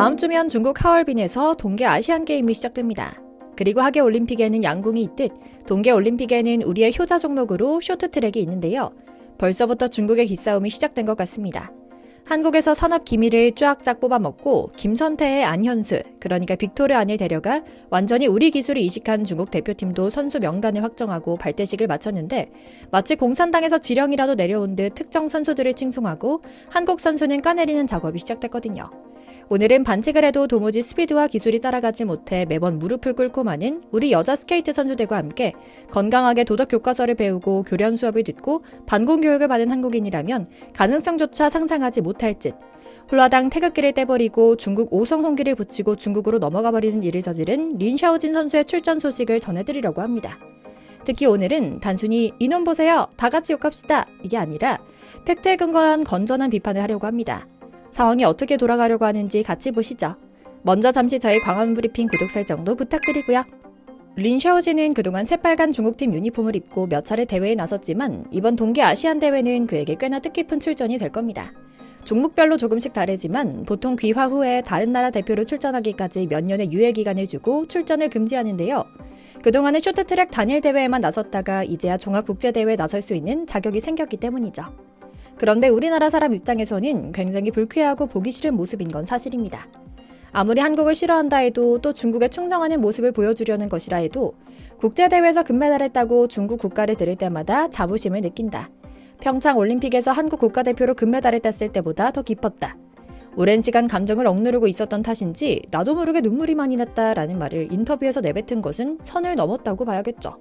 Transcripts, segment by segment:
다음 주면 중국 하얼빈에서 동계 아시안게임이 시작됩니다. 그리고 하계올림픽에는 양궁이 있듯 동계올림픽에는 우리의 효자 종목으로 쇼트트랙이 있는데요. 벌써부터 중국의 기싸움이 시작된 것 같습니다. 한국에서 산업 기밀을 쫙쫙 뽑아먹고 김선태의 안현수, 그러니까 빅토르 안을 데려가 완전히 우리 기술이 이식한 중국 대표팀도 선수 명단을 확정하고 발대식을 마쳤는데 마치 공산당에서 지령이라도 내려온 듯 특정 선수들을 칭송하고 한국 선수는 까내리는 작업이 시작됐거든요. 오늘은 반칙을 해도 도무지 스피드와 기술이 따라가지 못해 매번 무릎을 꿇고 마는 우리 여자 스케이트 선수들과 함께 건강하게 도덕 교과서를 배우고 교련 수업을 듣고 반공 교육을 받은 한국인이라면 가능성조차 상상하지 못할 듯 홀라당 태극기를 떼버리고 중국 5성 홍기를 붙이고 중국으로 넘어가 버리는 일을 저지른 린 샤오진 선수의 출전 소식을 전해드리려고 합니다. 특히 오늘은 단순히 이놈 보세요, 다 같이 욕합시다 이게 아니라 팩트에 근거한 건전한 비판을 하려고 합니다. 상황이 어떻게 돌아가려고 하는지 같이 보시죠. 먼저 잠시 저희 광화문브리핑 구독 설정도 부탁드리고요. 린 샤오진은 그동안 새빨간 중국팀 유니폼을 입고 몇 차례 대회에 나섰지만 이번 동계 아시안 대회는 그에게 꽤나 뜻깊은 출전이 될 겁니다. 종목별로 조금씩 다르지만 보통 귀화 후에 다른 나라 대표로 출전하기까지 몇 년의 유예 기간을 주고 출전을 금지하는데요. 그동안은 쇼트트랙 단일 대회에만 나섰다가 이제야 종합국제대회에 나설 수 있는 자격이 생겼기 때문이죠. 그런데 우리나라 사람 입장에서는 굉장히 불쾌하고 보기 싫은 모습인 건 사실입니다. 아무리 한국을 싫어한다 해도 또 중국에 충성하는 모습을 보여주려는 것이라 해도 국제대회에서 금메달을 따고 중국 국가를 들을 때마다 자부심을 느낀다. 평창 올림픽에서 한국 국가대표로 금메달을 땄을 때보다 더 깊었다. 오랜 시간 감정을 억누르고 있었던 탓인지 나도 모르게 눈물이 많이 났다라는 말을 인터뷰에서 내뱉은 것은 선을 넘었다고 봐야겠죠.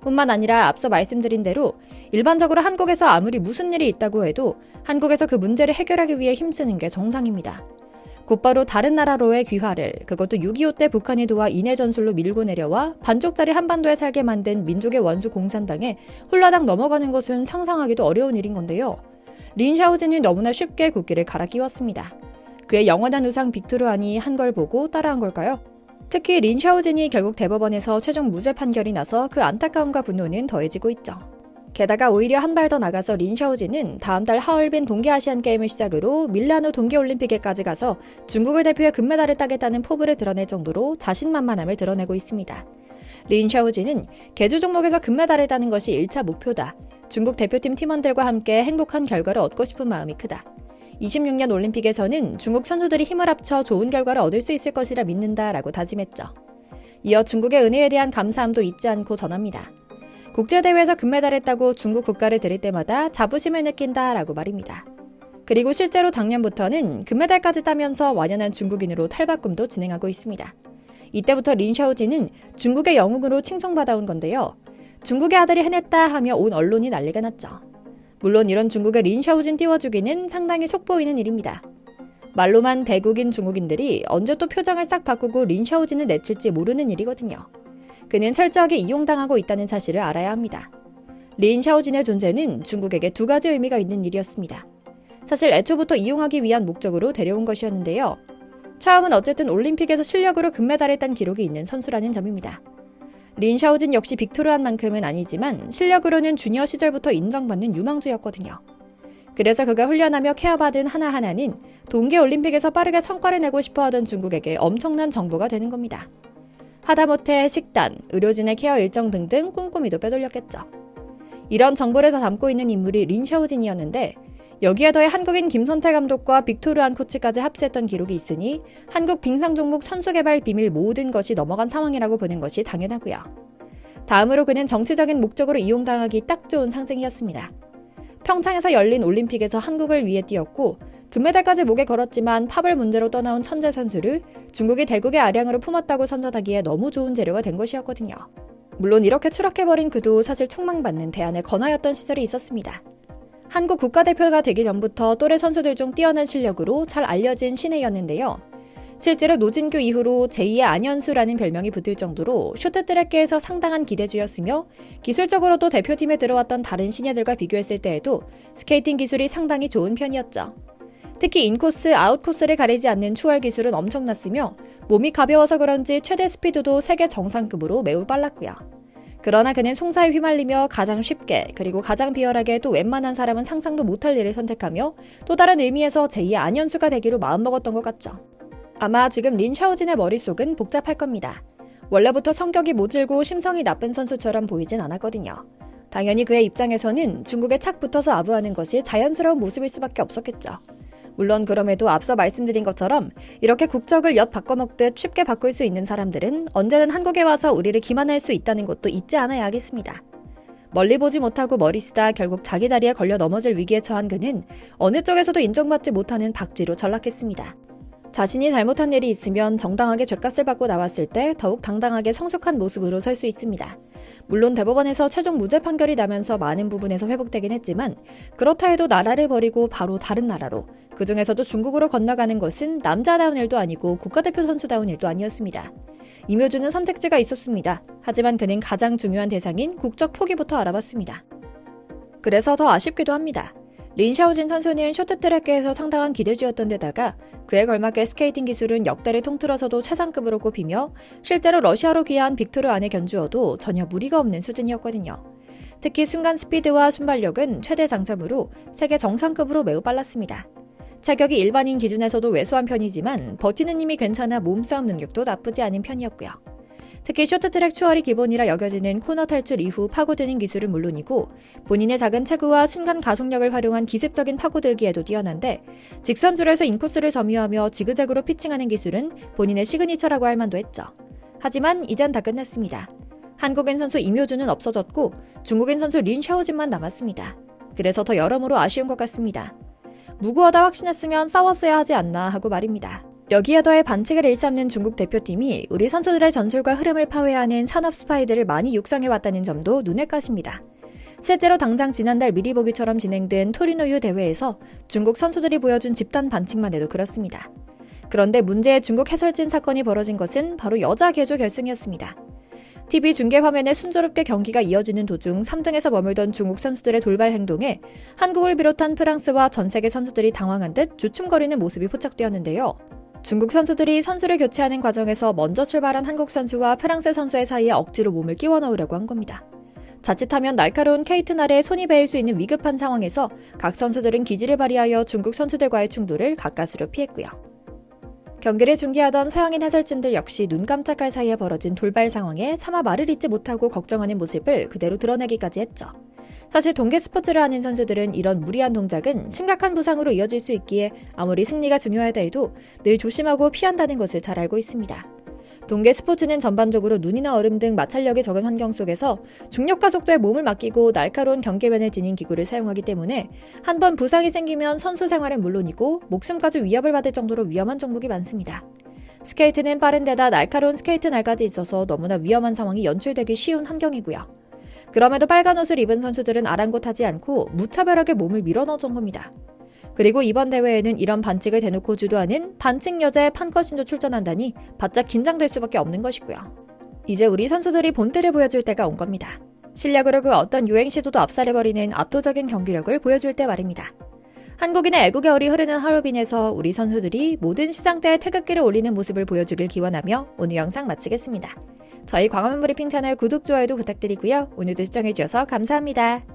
뿐만 아니라 앞서 말씀드린 대로 일반적으로 한국에서 아무리 무슨 일이 있다고 해도 한국에서 그 문제를 해결하기 위해 힘쓰는 게 정상입니다. 곧바로 다른 나라로의 귀화를, 그것도 6.25 때 북한이 도와 인해 전술로 밀고 내려와 반쪽짜리 한반도에 살게 만든 민족의 원수 공산당에 홀라당 넘어가는 것은 상상하기도 어려운 일인 건데요. 린 샤오진이 너무나 쉽게 국기를 갈아 끼웠습니다. 그의 영원한 우상 빅토르 안이 한 걸 보고 따라한 걸까요? 특히 린 샤오진이 결국 대법원에서 최종 무죄 판결이 나서 그 안타까움과 분노는 더해지고 있죠. 게다가 오히려 한 발 더 나가서 린 샤오진은 다음 달 하얼빈 동계아시안게임을 시작으로 밀라노 동계올림픽에까지 가서 중국을 대표해 금메달을 따겠다는 포부를 드러낼 정도로 자신만만함을 드러내고 있습니다. 린 샤오진은 계주 종목에서 금메달을 따는 것이 1차 목표다. 중국 대표팀 팀원들과 함께 행복한 결과를 얻고 싶은 마음이 크다. 26년 올림픽에서는 중국 선수들이 힘을 합쳐 좋은 결과를 얻을 수 있을 것이라 믿는다라고 다짐했죠. 이어 중국의 은혜에 대한 감사함도 잊지 않고 전합니다. 국제대회에서 금메달을 따고 중국 국가를 들일 때마다 자부심을 느낀다라고 말입니다. 그리고 실제로 작년부터는 금메달까지 따면서 완연한 중국인으로 탈바꿈도 진행하고 있습니다. 이때부터 린 샤오진은 중국의 영웅으로 칭송받아온 건데요. 중국의 아들이 해냈다 하며 온 언론이 난리가 났죠. 물론 이런 중국의 린 샤오진 띄워주기는 상당히 속보이는 일입니다. 말로만 대국인 중국인들이 언제 또 표정을 싹 바꾸고 린 샤오진을 내칠지 모르는 일이거든요. 그는 철저하게 이용당하고 있다는 사실을 알아야 합니다. 린 샤오진의 존재는 중국에게 두 가지 의미가 있는 일이었습니다. 사실 애초부터 이용하기 위한 목적으로 데려온 것이었는데요. 처음은 어쨌든 올림픽에서 실력으로 금메달을 딴 기록이 있는 선수라는 점입니다. 린 샤오진 역시 빅토르한만큼은 아니지만 실력으로는 주니어 시절부터 인정받는 유망주였거든요. 그래서 그가 훈련하며 케어받은 하나하나는 동계올림픽에서 빠르게 성과를 내고 싶어하던 중국에게 엄청난 정보가 되는 겁니다. 하다못해 식단, 의료진의 케어 일정 등등 꼼꼼히도 빼돌렸겠죠. 이런 정보를 다 담고 있는 인물이 린 샤오진이었는데 여기에 더해 한국인 김선태 감독과 빅토르안 코치까지 합세했던 기록이 있으니 한국 빙상 종목 선수 개발 비밀 모든 것이 넘어간 상황이라고 보는 것이 당연하고요. 다음으로 그는 정치적인 목적으로 이용당하기 딱 좋은 상징이었습니다. 평창에서 열린 올림픽에서 한국을 위해 뛰었고 금메달까지 목에 걸었지만 파벌 문제로 떠나온 천재 선수를 중국이 대국의 아량으로 품었다고 선전하기에 너무 좋은 재료가 된 것이었거든요. 물론 이렇게 추락해버린 그도 사실 촉망받는 대안의 건화였던 시절이 있었습니다. 한국 국가대표가 되기 전부터 또래 선수들 중 뛰어난 실력으로 잘 알려진 신예였는데요. 실제로 노진규 이후로 제2의 안현수라는 별명이 붙을 정도로 쇼트트랙계에서 상당한 기대주였으며 기술적으로도 대표팀에 들어왔던 다른 신예들과 비교했을 때에도 스케이팅 기술이 상당히 좋은 편이었죠. 특히 인코스, 아웃코스를 가리지 않는 추월 기술은 엄청났으며 몸이 가벼워서 그런지 최대 스피드도 세계 정상급으로 매우 빨랐고요. 그러나 그는 송사에 휘말리며 가장 쉽게 그리고 가장 비열하게 또 웬만한 사람은 상상도 못할 일을 선택하며 또 다른 의미에서 제2의 안현수가 되기로 마음먹었던 것 같죠. 아마 지금 린 샤오진의 머릿속은 복잡할 겁니다. 원래부터 성격이 모질고 심성이 나쁜 선수처럼 보이진 않았거든요. 당연히 그의 입장에서는 중국에 착 붙어서 아부하는 것이 자연스러운 모습일 수밖에 없었겠죠. 물론 그럼에도 앞서 말씀드린 것처럼 이렇게 국적을 엿 바꿔먹듯 쉽게 바꿀 수 있는 사람들은 언제든 한국에 와서 우리를 기만할 수 있다는 것도 잊지 않아야 하겠습니다. 멀리 보지 못하고 머리 쓰다 결국 자기 다리에 걸려 넘어질 위기에 처한 그는 어느 쪽에서도 인정받지 못하는 박쥐로 전락했습니다. 자신이 잘못한 일이 있으면 정당하게 죗값을 받고 나왔을 때 더욱 당당하게 성숙한 모습으로 설 수 있습니다. 물론 대법원에서 최종 무죄 판결이 나면서 많은 부분에서 회복되긴 했지만 그렇다 해도 나라를 버리고 바로 다른 나라로, 그 중에서도 중국으로 건너가는 것은 남자다운 일도 아니고 국가대표 선수다운 일도 아니었습니다. 임효준은 선택지가 있었습니다. 하지만 그는 가장 중요한 대상인 국적 포기부터 알아봤습니다. 그래서 더 아쉽기도 합니다. 린 샤오진 선수는 쇼트트랙계에서 상당한 기대주였던 데다가 그에 걸맞게 스케이팅 기술은 역대를 통틀어서도 최상급으로 꼽히며 실제로 러시아로 귀한 빅토르 안에 견주어도 전혀 무리가 없는 수준이었거든요. 특히 순간 스피드와 순발력은 최대 장점으로 세계 정상급으로 매우 빨랐습니다. 체격이 일반인 기준에서도 왜소한 편이지만 버티는 힘이 괜찮아 몸싸움 능력도 나쁘지 않은 편이었고요. 특히 쇼트트랙 추월이 기본이라 여겨지는 코너 탈출 이후 파고드는 기술은 물론이고 본인의 작은 체구와 순간 가속력을 활용한 기습적인 파고들기에도 뛰어난데 직선줄에서 인코스를 점유하며 지그재그로 피칭하는 기술은 본인의 시그니처라고 할 만도 했죠. 하지만 이젠 다 끝났습니다. 한국인 선수 임효준은 없어졌고 중국인 선수 린 샤오진만 남았습니다. 그래서 더 여러모로 아쉬운 것 같습니다. 무구하다 확신했으면 싸웠어야 하지 않나 하고 말입니다. 여기에 더해 반칙을 일삼는 중국 대표팀이 우리 선수들의 전술과 흐름을 파괴하는 산업 스파이들을 많이 육성해왔다는 점도 눈에 까십니다. 실제로 당장 지난달 미리 보기처럼 진행된 토리노유 대회에서 중국 선수들이 보여준 집단 반칙만 해도 그렇습니다. 그런데 문제의 중국 해설진 사건이 벌어진 것은 바로 여자 개조 결승이었습니다. TV 중계 화면에 순조롭게 경기가 이어지는 도중 3등에서 머물던 중국 선수들의 돌발 행동에 한국을 비롯한 프랑스와 전 세계 선수들이 당황한 듯 주춤거리는 모습이 포착되었는데요. 중국 선수들이 선수를 교체하는 과정에서 먼저 출발한 한국 선수와 프랑스 선수의 사이에 억지로 몸을 끼워 넣으려고 한 겁니다. 자칫하면 날카로운 케이튼 아래에 손이 베일 수 있는 위급한 상황에서 각 선수들은 기지를 발휘하여 중국 선수들과의 충돌을 가까스로 피했고요. 경기를 중계하던 서양인 해설진들 역시 눈 깜짝할 사이에 벌어진 돌발 상황에 차마 말을 잇지 못하고 걱정하는 모습을 그대로 드러내기까지 했죠. 사실 동계 스포츠를 하는 선수들은 이런 무리한 동작은 심각한 부상으로 이어질 수 있기에 아무리 승리가 중요하다 해도 늘 조심하고 피한다는 것을 잘 알고 있습니다. 동계 스포츠는 전반적으로 눈이나 얼음 등 마찰력이 적은 환경 속에서 중력과 속도에 몸을 맡기고 날카로운 경계면을 지닌 기구를 사용하기 때문에 한 번 부상이 생기면 선수 생활은 물론이고 목숨까지 위협을 받을 정도로 위험한 종목이 많습니다. 스케이트는 빠른 데다 날카로운 스케이트 날까지 있어서 너무나 위험한 상황이 연출되기 쉬운 환경이고요. 그럼에도 빨간 옷을 입은 선수들은 아랑곳하지 않고 무차별하게 몸을 밀어넣었던 겁니다. 그리고 이번 대회에는 이런 반칙을 대놓고 주도하는 반칙 여자의 판커신도 출전한다니 바짝 긴장될 수밖에 없는 것이고요. 이제 우리 선수들이 본때를 보여줄 때가 온 겁니다. 실력으로 그 어떤 유행 시도도 압살해버리는 압도적인 경기력을 보여줄 때 말입니다. 한국인의 애국의 얼이 흐르는 하얼빈에서 우리 선수들이 모든 시장대에 태극기를 올리는 모습을 보여주길 기원하며 오늘 영상 마치겠습니다. 저희 광화문 브리핑 채널 구독, 좋아요도 부탁드리고요. 오늘도 시청해주셔서 감사합니다.